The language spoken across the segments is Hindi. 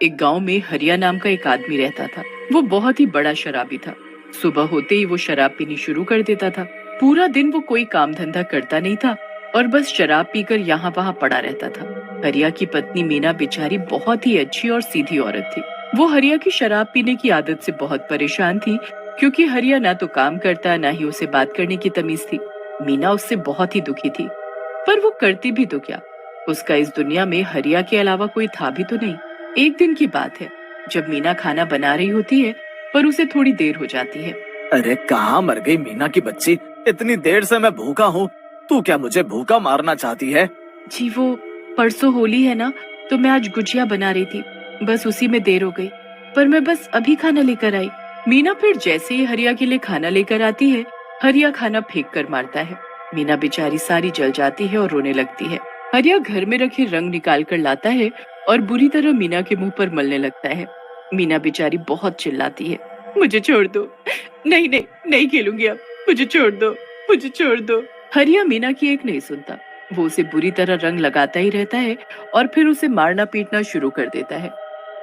एक गांव में हरिया नाम का एक आदमी रहता था। वो बहुत ही बड़ा शराबी था। सुबह होते ही वो शराब पीनी शुरू कर देता था। पूरा दिन वो कोई काम धंधा करता नहीं था और बस शराब पीकर यहाँ वहाँ पड़ा रहता था। हरिया की पत्नी मीना बेचारी बहुत ही अच्छी और सीधी औरत थी। वो हरिया की शराब पीने की आदत से बहुत परेशान थी, क्योंकि हरिया ना तो काम करता, ना ही उसे बात करने की तमीज थी। मीना उससे बहुत ही दुखी थी, पर वो करती भी तो क्या। उसका इस दुनिया में हरिया के अलावा कोई था भी तो नहीं। एक दिन की बात है, जब मीना खाना बना रही होती है, पर उसे थोड़ी देर हो जाती है। अरे कहाँ मर गई मीना की बच्ची? इतनी देर से मैं भूखा हूँ। तू क्या मुझे भूखा मारना चाहती है? जी वो परसों होली है ना, तो मैं आज गुजिया बना रही थी, बस उसी में देर हो गई। पर मैं बस अभी खाना लेकर आई। मीना फिर जैसे ही हरिया के लिए खाना लेकर आती है, हरिया खाना फेंक कर मारता है। मीना बेचारी सारी जल जाती है और रोने लगती है। हरिया घर में रखे रंग निकाल कर लाता है और बुरी तरह मीना के मुंह पर मलने लगता है। मीना बेचारी बहुत चिल्लाती है, मुझे छोड़ दो, नहीं नहीं नहीं खेलूंगी अब, मुझे छोड़ दो, मुझे छोड़ दो। हरिया मीना की एक नहीं सुनता। वो उसे बुरी तरह रंग लगाता ही रहता है और फिर उसे मारना पीटना शुरू कर देता है।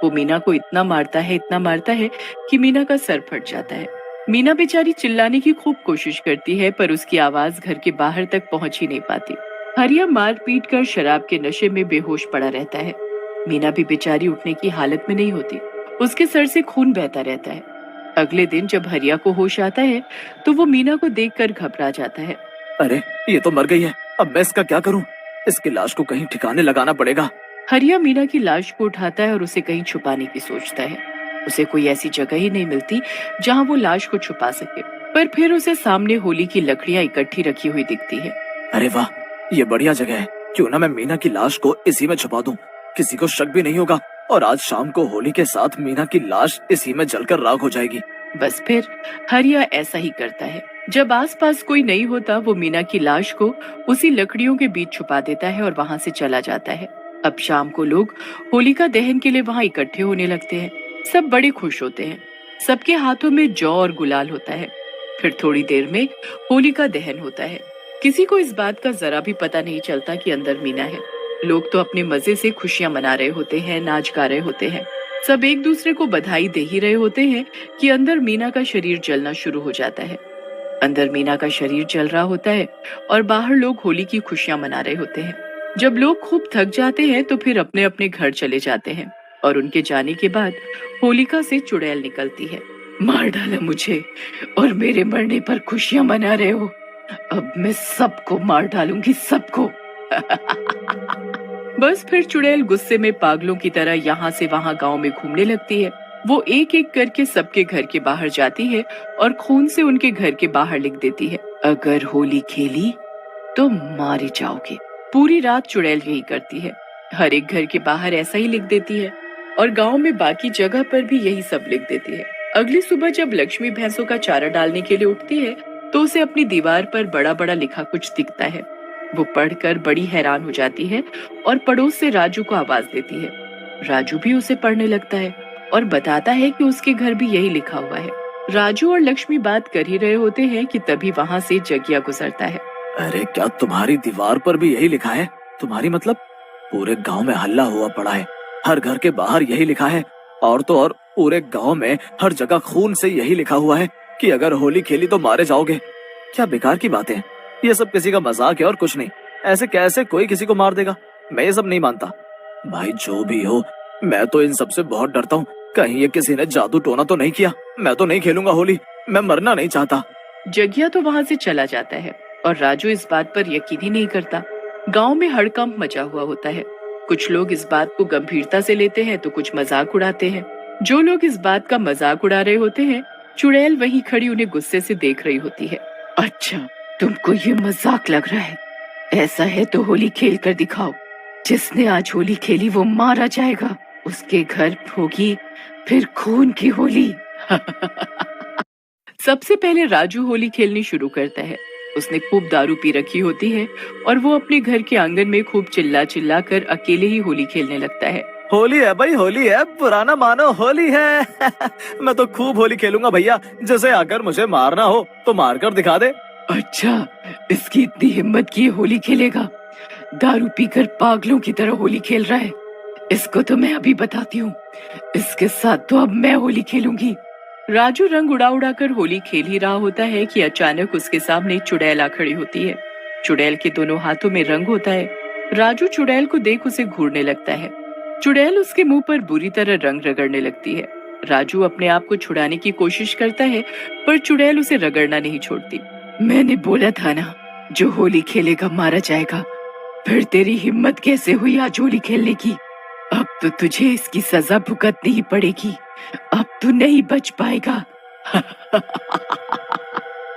वो मीना को इतना मारता है, इतना मारता है कि मीना का सर फट जाता है। मीना बेचारी चिल्लाने की खूब कोशिश करती है, पर उसकी आवाज घर के बाहर तक पहुंच ही नहीं पाती। हरिया मार पीट कर शराब के नशे में बेहोश पड़ा रहता है। मीना भी बेचारी उठने की हालत में नहीं होती। उसके सर से खून बहता रहता है। अगले दिन जब हरिया को होश आता है, तो वो मीना को देखकर घबरा जाता है। अरे ये तो मर गई है, अब मैं इसका क्या करूँ? इसकी लाश को कहीं ठिकाने लगाना पड़ेगा। हरिया मीना की लाश को उठाता है और उसे कहीं छुपाने की सोचता है। उसे कोई ऐसी जगह ही नहीं मिलती जहां वो लाश को छुपा सके। पर फिर उसे सामने होली की लकड़ियां इकट्ठी रखी हुई दिखती है। अरे वाह, ये बढ़िया जगह है। क्यों ना मैं मीना की लाश को इसी में छुपा दूं। किसी को शक भी नहीं होगा और आज शाम को होली के साथ मीना की लाश इसी में जलकर राख हो जाएगी। बस फिर हरिया ऐसा ही करता है। जब आसपास कोई नहीं होता, वो मीना की लाश को उसी लकड़ियों के बीच छुपा देता है और वहां से चला जाता है। अब शाम को लोग होलिका दहन के लिए वहां इकट्ठे होने लगते हैं। सब बड़े खुश होते हैं। सबके हाथों में जौ और गुलाल होता है। फिर थोड़ी देर में होलिका दहन होता है। किसी को इस बात का जरा भी पता नहीं चलता कि अंदर मीना है। लोग तो अपने मजे से खुशियां मना रहे होते हैं, नाच गा रहे होते हैं। सब एक दूसरे को बधाई दे ही रहे होते हैं कि अंदर मीना का शरीर जलना शुरू हो जाता है। अंदर मीना का शरीर जल रहा होता है और बाहर लोग होली की खुशियां मना रहे होते हैं। जब लोग खूब थक जाते हैं तो फिर अपने अपने घर चले जाते हैं और उनके जाने के बाद होलिका से चुड़ैल निकलती है। मार डाला मुझे और मेरे मरने पर खुशियां मना रहे हो। अब मैं सबको मार डालूंगी, सबको। बस फिर चुड़ैल गुस्से में पागलों की तरह यहाँ से वहाँ गांव में घूमने लगती है। वो एक एक करके सबके घर के बाहर जाती है और खून से उनके घर के बाहर लिख देती है, अगर होली खेली तो मारे जाओगे। पूरी रात चुड़ैल यही करती है। हर एक घर के बाहर ऐसा ही लिख देती है और गांव में बाकी जगह पर भी यही सब लिख देती है। अगली सुबह जब लक्ष्मी भैंसों का चारा डालने के लिए उठती है, तो उसे अपनी दीवार पर बड़ा बड़ा लिखा कुछ दिखता है। वो पढ़कर बड़ी हैरान हो जाती है और पड़ोस से राजू को आवाज देती है। राजू भी उसे पढ़ने लगता है और बताता है कि उसके घर भी यही लिखा हुआ है। राजू और लक्ष्मी बात कर ही रहे होते हैं कि तभी वहाँ से जगिया गुजरता है। अरे क्या तुम्हारी दीवार पर भी यही लिखा है? तुम्हारी मतलब? पूरे गांव में हल्ला हुआ पड़ा है, हर घर के बाहर यही लिखा है। और तो और पूरे गांव में हर जगह खून से यही लिखा हुआ है कि अगर होली खेली तो मारे जाओगे। क्या बेकार की बातें हैं। ये सब किसी का मजाक है और कुछ नहीं। ऐसे कैसे कोई किसी को मार देगा? मैं ये सब नहीं मानता। भाई जो भी हो, मैं तो इन सब से बहुत डरता हूँ। कहीं ये किसी ने जादू टोना तो नहीं किया। मैं तो नहीं खेलूंगा होली, मैं मरना नहीं चाहता। जगिया तो वहाँ से चला जाता है और राजू इस बात पर यकीन ही नहीं करता। गांव में हड़कंप मचा हुआ होता है। कुछ लोग इस बात को गंभीरता से लेते हैं तो कुछ मजाक उड़ाते हैं। जो लोग इस बात का मजाक उड़ा रहे होते हैं, चुड़ैल वहीं खड़ी उन्हें गुस्से से देख रही होती है। अच्छा, तुमको ये मजाक लग रहा है? ऐसा है तो होली खेल कर दिखाओ। जिसने आज होली खेली वो मारा जाएगा। उसके घर होगी फिर खून की होली। सबसे पहले राजू होली खेलनी शुरू करता है। उसने खूब दारू पी रखी होती है और वो अपने घर के आंगन में खूब चिल्ला चिल्ला कर अकेले ही होली खेलने लगता है। होली है भाई, होली है, पुराना मानो होली है। मैं तो खूब होली खेलूंगा भैया। जैसे अगर मुझे मारना हो तो मार कर दिखा दे। अच्छा, इसकी इतनी हिम्मत की होली खेलेगा? दारू पीकर पागलों की तरह होली खेल रहा है। इसको तो मैं अभी बताती हूँ, इसके साथ तो अब मैं होली खेलूंगी। राजू रंग उड़ा उड़ा कर होली खेल ही रहा होता है कि अचानक उसके सामने चुड़ैल आ खड़ी होती है। चुड़ैल के दोनों हाथों में रंग होता है। राजू चुड़ैल को देख उसे घूरने लगता है। चुड़ैल उसके मुंह पर बुरी तरह रंग रगड़ने लगती है। राजू अपने आप को छुड़ाने की कोशिश करता है, पर चुड़ैल उसे रगड़ना नहीं छोड़ती। मैंने बोला था ना, जो होली खेलेगा मारा जाएगा। फिर तेरी हिम्मत कैसे हुई आज होली खेलने की? अब तो तुझे इसकी सजा भुगतनी ही पड़ेगी। अब तू नहीं बच पाएगा।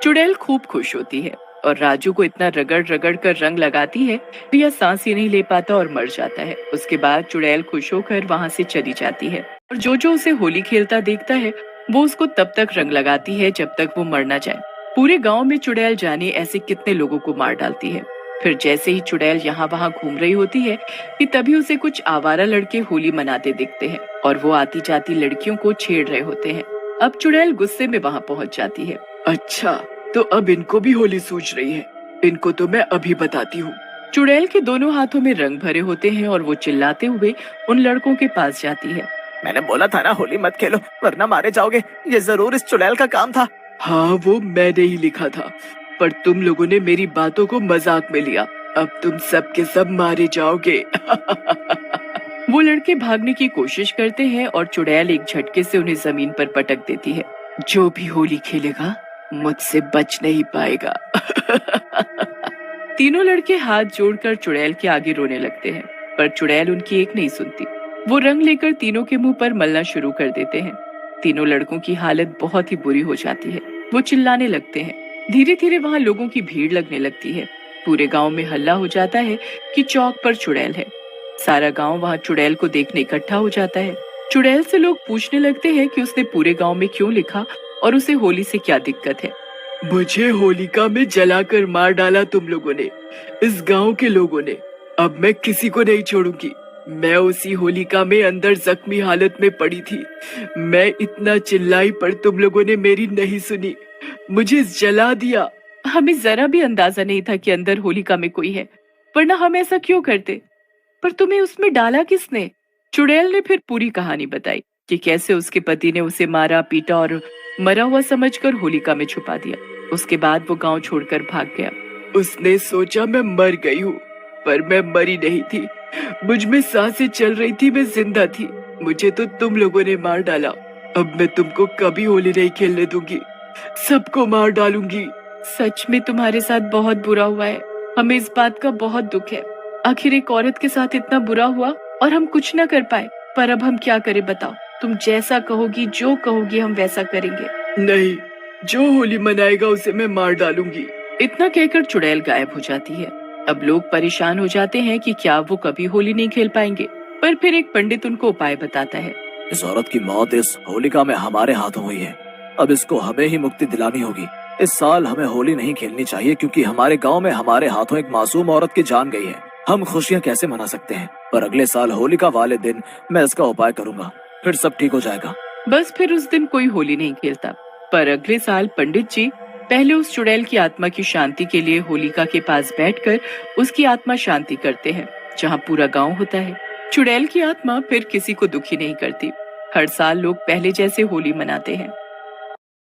चुड़ैल खूब खुश होती है और राजू को इतना रगड़ रगड़ कर रंग लगाती है कि यह सांस ही नहीं ले पाता और मर जाता है। उसके बाद चुड़ैल खुश होकर वहाँ से चली जाती है और जो उसे होली खेलता देखता है वो उसको तब तक रंग लगाती है जब तक वो मर ना जाए। पूरे गांव में चुड़ैल जाने ऐसे कितने लोगों को मार डालती है। फिर जैसे ही चुड़ैल यहाँ वहाँ घूम रही होती है कि तभी उसे कुछ आवारा लड़के होली मनाते दिखते हैं और वो आती जाती लड़कियों को छेड़ रहे होते हैं। अब चुड़ैल गुस्से में वहाँ पहुँच जाती है। अच्छा, तो अब इनको भी होली सूझ रही है। इनको तो मैं अभी बताती हूँ। चुड़ैल के दोनों हाथों में रंग भरे होते हैं और वो चिल्लाते हुए उन लड़कों के पास जाती है। मैंने बोला था ना होली मत खेलो वरना मारे जाओगे। ये जरूर इस चुड़ैल का काम था। हाँ, वो मैंने ही लिखा था, पर तुम लोगों ने मेरी बातों को मजाक में लिया। अब तुम सब के सब मारे जाओगे। वो लड़के भागने की कोशिश करते हैं और चुड़ैल एक झटके से उन्हें जमीन पर पटक देती है। जो भी होली खेलेगा मुझसे बच नहीं पाएगा। तीनों लड़के हाथ जोड़कर चुड़ैल के आगे रोने लगते हैं, पर चुड़ैल उनकी एक नहीं सुनती। वो रंग लेकर तीनों के मुंह पर मलना शुरू कर देते हैं। तीनों लड़कों की हालत बहुत ही बुरी हो जाती है। वो चिल्लाने लगते हैं। धीरे धीरे वहाँ लोगों की भीड़ लगने लगती है। पूरे गांव में हल्ला हो जाता है कि चौक पर चुड़ैल है। सारा गांव वहाँ चुड़ैल को देखने इकट्ठा हो जाता है। चुड़ैल से लोग पूछने लगते हैं कि उसने पूरे गांव में क्यों लिखा और उसे होली से क्या दिक्कत है। मुझे होलिका में जलाकर मार डाला तुम लोगों ने, इस गांव के लोगों ने। अब मैं किसी को नहीं छोड़ूंगी। मैं उसी होलिका में अंदर जख्मी हालत में पड़ी थी। मैं इतना चिल्लाई पर तुम लोगों ने मेरी नहीं सुनी, मुझे जला दिया। हमें जरा भी अंदाजा नहीं था कि अंदर होलिका में कोई है, वरना हम ऐसा क्यों करते। पर तुम्हें उसमें डाला किसने? चुड़ैल ने फिर पूरी कहानी बताई कि कैसे उसके पति ने उसे मारा पीटा और मरा हुआ समझकर होलिका में छुपा दिया। उसके बाद वो गांव छोड़कर भाग गया। उसने सोचा मैं मर गई हूँ, पर मैं मरी नहीं थी। मुझ में सांसें चल रही थी, मैं जिंदा थी। मुझे तो तुम लोगों ने मार डाला। अब मैं तुमको कभी होली नहीं खेलने दूंगी, सबको मार डालूंगी। सच में तुम्हारे साथ बहुत बुरा हुआ है। हमें इस बात का बहुत दुख है। आखिर एक औरत के साथ इतना बुरा हुआ और हम कुछ न कर पाए। पर अब हम क्या करें बताओ? तुम जैसा कहोगी, जो कहोगी हम वैसा करेंगे। नहीं, जो होली मनाएगा उसे मैं मार डालूंगी। इतना कहकर चुड़ैल गायब हो जाती है। अब लोग परेशान हो जाते हैं कि क्या वो कभी होली नहीं खेल पाएंगे। पर फिर एक पंडित उनको उपाय बताता है। इस औरत की मौत इस होलिका में हमारे हाथों हुई है। अब इसको हमें ही मुक्ति दिलानी होगी। इस साल हमें होली नहीं खेलनी चाहिए क्योंकि हमारे गांव में हमारे हाथों एक मासूम औरत की जान गई है। हम खुशियां कैसे मना सकते हैं? पर अगले साल होलिका वाले दिन मैं इसका उपाय करूंगा, फिर सब ठीक हो जाएगा। बस फिर उस दिन कोई होली नहीं खेलता। पर अगले साल पंडित जी पहले उस चुड़ैल की आत्मा की शांति के लिए होलिका के पास बैठकर उसकी आत्मा शांति करते हैं, जहाँ पूरा गांव होता है। चुड़ैल की आत्मा फिर किसी को दुखी नहीं करती। हर साल लोग पहले जैसे होली मनाते हैं।